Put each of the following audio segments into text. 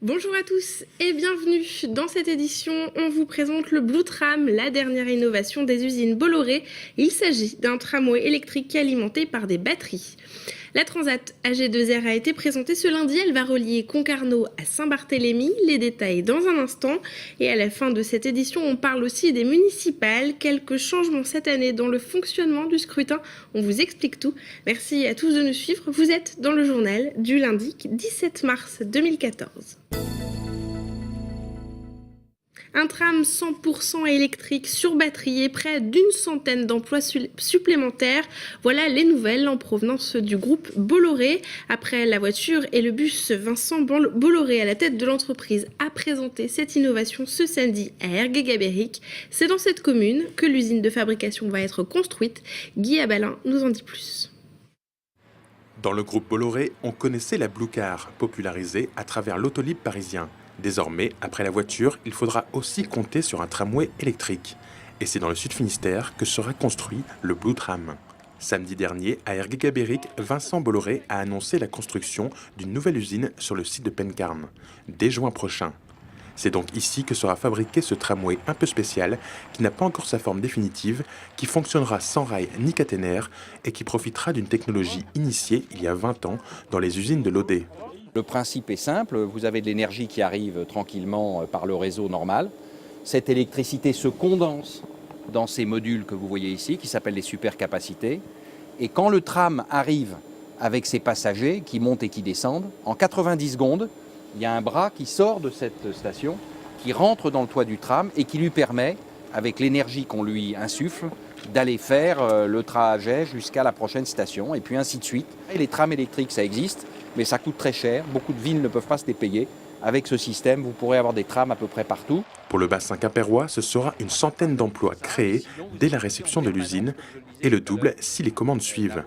Bonjour à tous et bienvenue. Dans cette édition, on vous présente le Blue Tram, la dernière innovation des usines Bolloré. Il s'agit d'un tramway électrique alimenté par des batteries. La Transat AG2R a été présentée ce lundi. Elle va relier Concarneau à Saint-Barthélemy. Les détails dans un instant. Et à la fin de cette édition, on parle aussi des municipales. Quelques changements cette année dans le fonctionnement du scrutin. On vous explique tout. Merci à tous de nous suivre. Vous êtes dans le journal du lundi 17 mars 2014. Un tram 100% électrique sur batterie et près d'une centaine d'emplois supplémentaires. Voilà les nouvelles en provenance du groupe Bolloré. Après la voiture et le bus, Vincent Bolloré, à la tête de l'entreprise, a présenté cette innovation ce samedi à Ergué-Gabéric. C'est dans cette commune que l'usine de fabrication va être construite. Guy Abalin nous en dit plus. Dans le groupe Bolloré, on connaissait la Blue Car, popularisée à travers l'autolib parisien. Désormais, après la voiture, il faudra aussi compter sur un tramway électrique. Et c'est dans le Sud Finistère que sera construit le Blue Tram. Samedi dernier, à Ergué-Gabéric, Vincent Bolloré a annoncé la construction d'une nouvelle usine sur le site de Pencarne, dès juin prochain. C'est donc ici que sera fabriqué ce tramway un peu spécial, qui n'a pas encore sa forme définitive, qui fonctionnera sans rail ni caténaire et qui profitera d'une technologie initiée il y a 20 ans dans les usines de l'Odé. Le principe est simple, vous avez de l'énergie qui arrive tranquillement par le réseau normal. Cette électricité se condense dans ces modules que vous voyez ici, qui s'appellent les supercapacités. Et quand le tram arrive avec ses passagers qui montent et qui descendent, en 90 secondes, il y a un bras qui sort de cette station, qui rentre dans le toit du tram et qui lui permet, avec l'énergie qu'on lui insuffle, d'aller faire le trajet jusqu'à la prochaine station, et puis ainsi de suite. Et les trams électriques, ça existe, mais ça coûte très cher. Beaucoup de villes ne peuvent pas se les payer. Avec ce système, vous pourrez avoir des trams à peu près partout. Pour le bassin quimpérois, ce sera une centaine d'emplois créés dès la réception de l'usine et le double si les commandes suivent.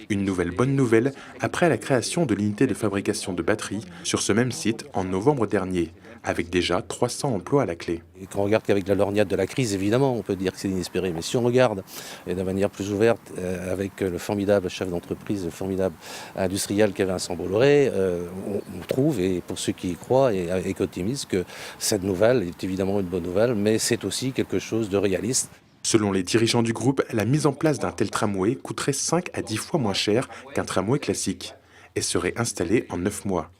Une nouvelle bonne nouvelle après la création de l'unité de fabrication de batteries sur ce même site en novembre dernier, avec déjà 300 emplois à la clé. Et quand on regarde qu'avec la lorgnette de la crise, évidemment, on peut dire que c'est inespéré. Mais si on regarde de manière plus ouverte, avec le formidable chef d'entreprise, le formidable industriel qu'est Vincent Bolloré, on trouve, et pour ceux qui y croient et optimistes, que cette nouvelle est évidemment une bonne nouvelle, mais c'est aussi quelque chose de réaliste. Selon les dirigeants du groupe, la mise en place d'un tel tramway coûterait 5 à 10 fois moins cher qu'un tramway classique et serait installé en 9 mois.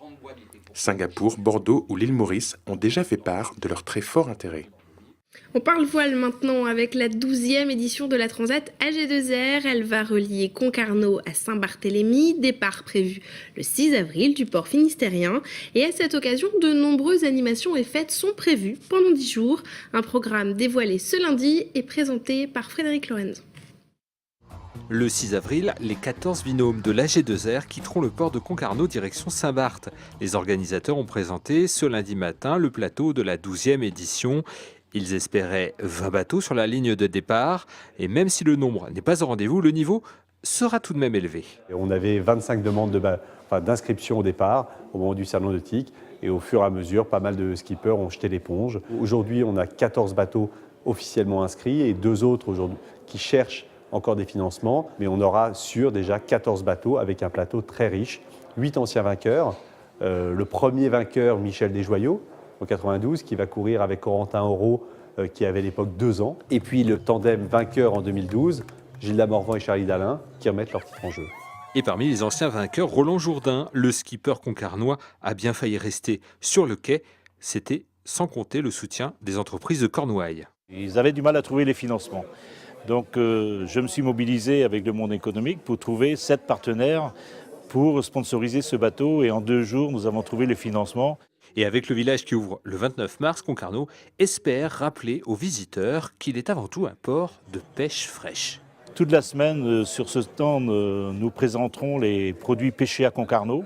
Singapour, Bordeaux ou l'île Maurice ont déjà fait part de leur très fort intérêt. On parle voile maintenant avec la 12e édition de la Transat AG2R. Elle va relier Concarneau à Saint-Barthélemy, départ prévu le 6 avril du port finistérien. Et à cette occasion, de nombreuses animations et fêtes sont prévues pendant 10 jours. Un programme dévoilé ce lundi et présenté par Frédéric Lorenz. Le 6 avril, les 14 binômes de l'AG2R quitteront le port de Concarneau direction Saint-Barth. Les organisateurs ont présenté ce lundi matin le plateau de la 12e édition. Ils espéraient 20 bateaux sur la ligne de départ et même si le nombre n'est pas au rendez-vous, le niveau sera tout de même élevé. On avait 25 demandes d'inscription au départ, au moment du salon nautique, et au fur et à mesure, pas mal de skippers ont jeté l'éponge. Aujourd'hui, on a 14 bateaux officiellement inscrits et 2 autres aujourd'hui qui cherchent encore des financements, mais on aura sûr déjà 14 bateaux avec un plateau très riche, 8 anciens vainqueurs. Le premier vainqueur, Michel Desjoyaux, en 92, qui va courir avec Corentin Auro, qui avait à l'époque 2 ans. Et puis le tandem vainqueur en 2012, Gilda Morvan et Charlie Dalin, qui remettent leur titre en jeu. Et parmi les anciens vainqueurs, Roland Jourdain, le skipper concarnois, a bien failli rester sur le quai. C'était sans compter le soutien des entreprises de Cornouailles. Ils avaient du mal à trouver les financements. Donc je me suis mobilisé avec le monde économique pour trouver 7 partenaires pour sponsoriser ce bateau. Et en 2 jours, nous avons trouvé les financements. Et avec le village qui ouvre le 29 mars, Concarneau espère rappeler aux visiteurs qu'il est avant tout un port de pêche fraîche. Toute la semaine, sur ce stand, nous présenterons les produits pêchés à Concarneau.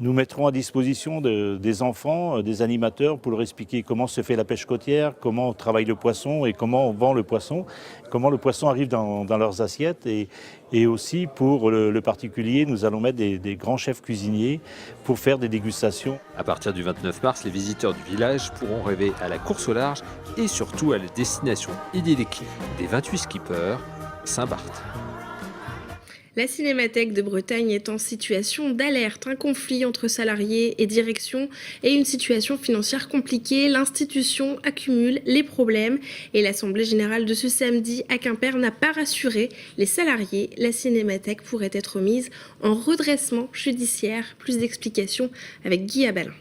Nous mettrons à disposition des enfants, des animateurs pour leur expliquer comment se fait la pêche côtière, comment on travaille le poisson et comment on vend le poisson, comment le poisson arrive dans leurs assiettes. Et aussi pour le particulier, nous allons mettre des grands chefs cuisiniers pour faire des dégustations. À partir du 29 mars, les visiteurs du village pourront rêver à la course au large et surtout à la destination idyllique des 28 skippers, Saint-Barth. La Cinémathèque de Bretagne est en situation d'alerte. Un conflit entre salariés et direction et une situation financière compliquée. L'institution accumule les problèmes et l'Assemblée générale de ce samedi à Quimper n'a pas rassuré les salariés. La Cinémathèque pourrait être mise en redressement judiciaire. Plus d'explications avec Guy Abalin.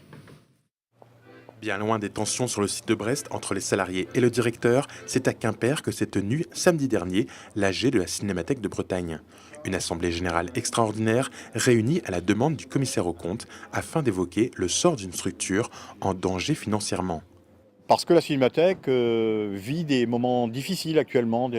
Bien loin des tensions sur le site de Brest entre les salariés et le directeur, c'est à Quimper que s'est tenue samedi dernier l'AG de la Cinémathèque de Bretagne. Une assemblée générale extraordinaire réunie à la demande du commissaire aux comptes afin d'évoquer le sort d'une structure en danger financièrement. Parce que la Cinémathèque vit des moments difficiles actuellement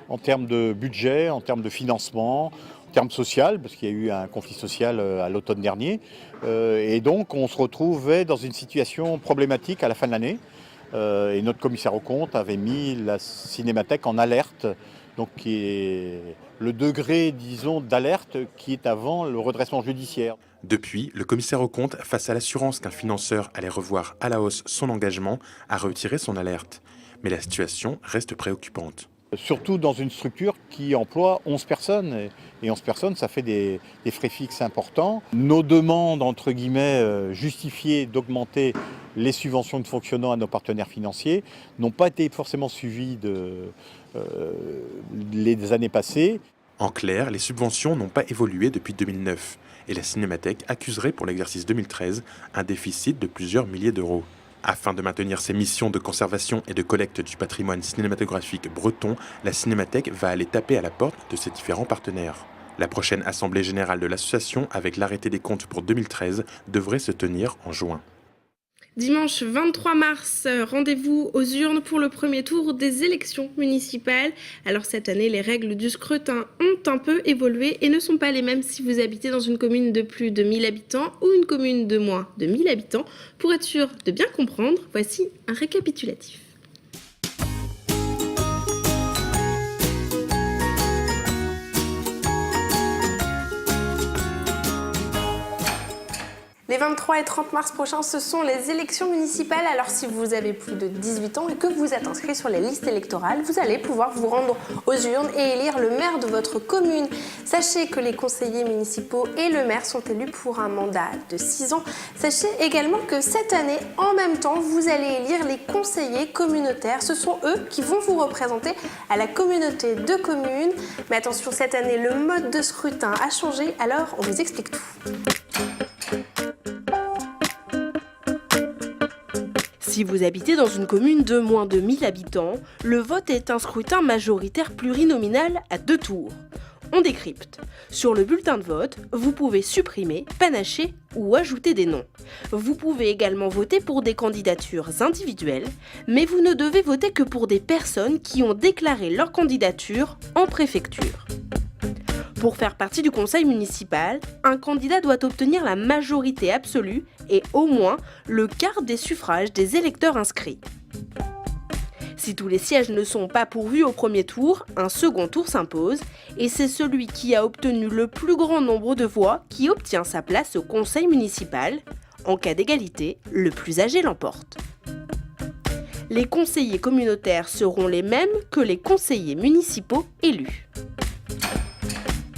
en termes de budget, en termes de financement, en termes social, parce qu'il y a eu un conflit social à l'automne dernier. Et donc on se retrouvait dans une situation problématique à la fin de l'année. Et notre commissaire aux comptes avait mis la Cinémathèque en alerte, donc qui est le degré, disons, d'alerte qui est avant le redressement judiciaire. Depuis, le commissaire aux comptes, face à l'assurance qu'un financeur allait revoir à la hausse son engagement, a retiré son alerte. Mais la situation reste préoccupante. Surtout dans une structure qui emploie 11 personnes. Et 11 personnes, ça fait des frais fixes importants. Nos demandes, entre guillemets, justifiées d'augmenter les subventions de fonctionnement à nos partenaires financiers n'ont pas été forcément suivies les années passées. En clair, les subventions n'ont pas évolué depuis 2009 et la Cinémathèque accuserait pour l'exercice 2013 un déficit de plusieurs milliers d'euros. Afin de maintenir ses missions de conservation et de collecte du patrimoine cinématographique breton, la Cinémathèque va aller taper à la porte de ses différents partenaires. La prochaine assemblée générale de l'association, avec l'arrêté des comptes pour 2013, devrait se tenir en juin. Dimanche 23 mars, rendez-vous aux urnes pour le premier tour des élections municipales. Alors cette année, les règles du scrutin ont un peu évolué et ne sont pas les mêmes si vous habitez dans une commune de plus de 1000 habitants ou une commune de moins de 1000 habitants. Pour être sûr de bien comprendre, voici un récapitulatif. Les 23 et 30 mars prochains, ce sont les élections municipales. Alors si vous avez plus de 18 ans et que vous êtes inscrit sur les listes électorales, vous allez pouvoir vous rendre aux urnes et élire le maire de votre commune. Sachez que les conseillers municipaux et le maire sont élus pour un mandat de 6 ans. Sachez également que cette année, en même temps, vous allez élire les conseillers communautaires. Ce sont eux qui vont vous représenter à la communauté de communes. Mais attention, cette année, le mode de scrutin a changé, alors on vous explique tout. Si vous habitez dans une commune de moins de 1000 habitants, le vote est un scrutin majoritaire plurinominal à 2 tours. On décrypte. Sur le bulletin de vote, vous pouvez supprimer, panacher ou ajouter des noms. Vous pouvez également voter pour des candidatures individuelles, mais vous ne devez voter que pour des personnes qui ont déclaré leur candidature en préfecture. Pour faire partie du conseil municipal, un candidat doit obtenir la majorité absolue et au moins le quart des suffrages des électeurs inscrits. Si tous les sièges ne sont pas pourvus au premier tour, un second tour s'impose et c'est celui qui a obtenu le plus grand nombre de voix qui obtient sa place au conseil municipal. En cas d'égalité, le plus âgé l'emporte. Les conseillers communautaires seront les mêmes que les conseillers municipaux élus.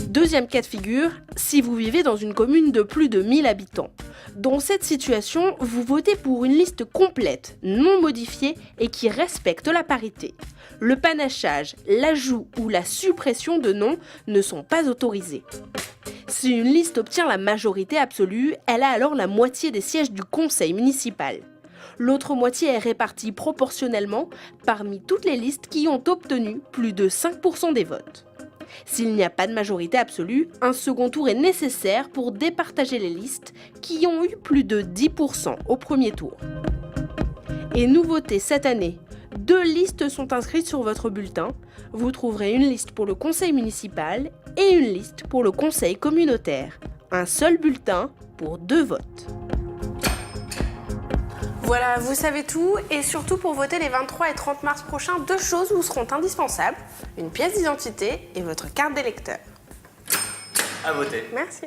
Deuxième cas de figure, si vous vivez dans une commune de plus de 1000 habitants. Dans cette situation, vous votez pour une liste complète, non modifiée et qui respecte la parité. Le panachage, l'ajout ou la suppression de noms ne sont pas autorisés. Si une liste obtient la majorité absolue, elle a alors la moitié des sièges du conseil municipal. L'autre moitié est répartie proportionnellement parmi toutes les listes qui ont obtenu plus de 5% des votes. S'il n'y a pas de majorité absolue, un second tour est nécessaire pour départager les listes qui ont eu plus de 10% au premier tour. Et nouveauté cette année, 2 listes sont inscrites sur votre bulletin. Vous trouverez une liste pour le conseil municipal et une liste pour le conseil communautaire. Un seul bulletin pour 2 votes. Voilà, vous savez tout, et surtout pour voter les 23 et 30 mars prochains, 2 choses vous seront indispensables, une pièce d'identité et votre carte d'électeur. À voter. Merci.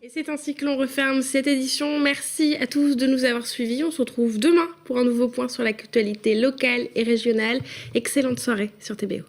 Et c'est ainsi que l'on referme cette édition. Merci à tous de nous avoir suivis. On se retrouve demain pour un nouveau point sur l'actualité locale et régionale. Excellente soirée sur TBO.